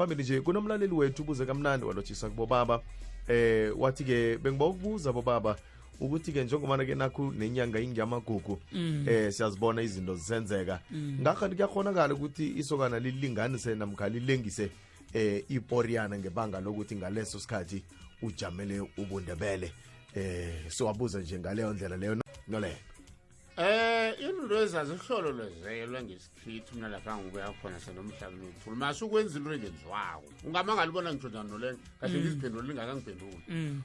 ngaphambili nje kunomlaleli wethu ubuze kamnandi walotshisa kubo baba wathi ke bengiba ukubuza bobaba ukuthi ke njengobana ke nakho nenyanga ingiyamagugu siyazibona izinto zisenzeka ngakho kuyakhonakala ukuthi isokana lilinganise namkha lilengise iporiana ngebanga lokuthi ngaleso sikhathi ujamele ubundebele siwabuza nje ngaleyo ndlela leyo noleyo into ezazihlolo lezelwe ngesikhithi mina lapha ngikuya khona senomhlaba wethu masukwenza into engenziwako ungamanga libona ngisho njani nolenga kahle ngiziphendula lingakangiphenduli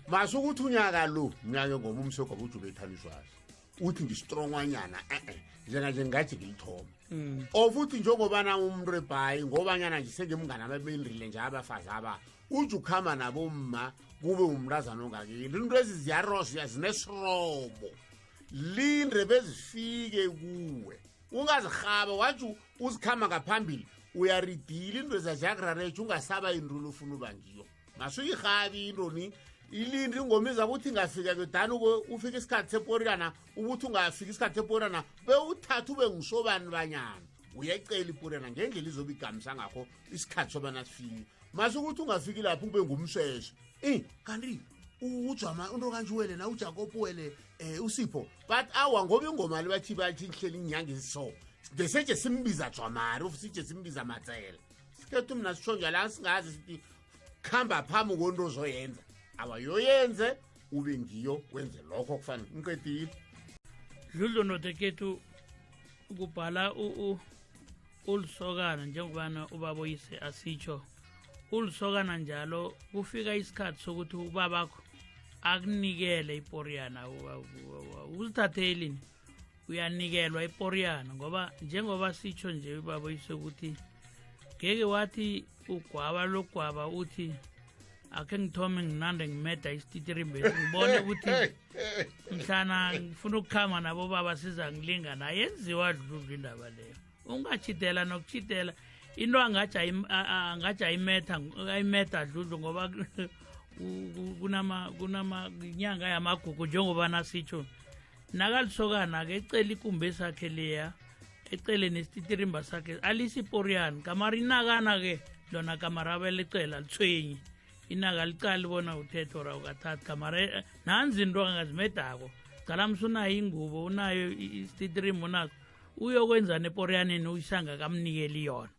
masukuthi unyaka lo unyaka ngoba umsoko ukuthi ubethaniswazi uthi ngistrongwanyana njengaje ngathi ngiyithoma ofuthi njengobana umuntu rebhayi ngobanyana nje sengemngane ababendrile nje abafazi aba uthi ukhama nabo mma kube umrazana ongakini into ezi ziyarosya zinesrobo linde bezifike kuwe ungazihaba wathi uzikhama ngaphambili uyaridila into zajakrareche ungasaba indulu ufuna ubangiyo masuyihabi into ni ilindi ngomiza ukuthi ngafika kudana ufika isikhathi seporiana ukuthi ungafika isikhathi seporiana bewuthatha ube ngisobani banyana uyecela iporiana ngendlela izobigamisa ngakho isikhathi sobana sifike masukuthi ungafiki lapho ube ngumsheshe kanti ujama into kanjwele na uJacob wele uSipho but awa ngoba ingoma lebathi bathi inhleli inyanga isiso deseje simbiza Jwamari ufisije simbiza Matsela sikhethu mina sishonja la singazi sithi khamba phamo konto zoyenza abayoyenze ube ngiyo wenze lokho kufanele ngiqedile Dludlu notekethu ukubhala ulisokana njengobana ubaboyise asitsho ulisokana njalo kufika isikhathi sokuthi ubabakho akunikele iporiana uzithathelini uyanikelwa iporiana ngoba njengoba sitsho nje ubaboyise ukuthi ngeke wathi ugwaba logwaba uthi ake ngithome nginande ngimeda isititirimbe ngibone ukuthi mhlana ngifuna ukukhama nabo baba siza ngilingana yenziwa Dludlu indaba leyo ungachitela nokuchitela into angaja ayimeta Dludlu ngoba kunama inyanga yamagugu njengoba nasitsho nakalisokana ke ecela ikumbe sakhe leya ecele nesititirimba sakhe alisiporiana kamari nakana ke lona kamara belecela lithwenyi inaka licala bona uthetho ra ukathatha kamara nanzi into angazimedako calamsa unayo ingubo unayo isititirimba unazo uyokwenza neporianeni uyisanga kamnikeli yona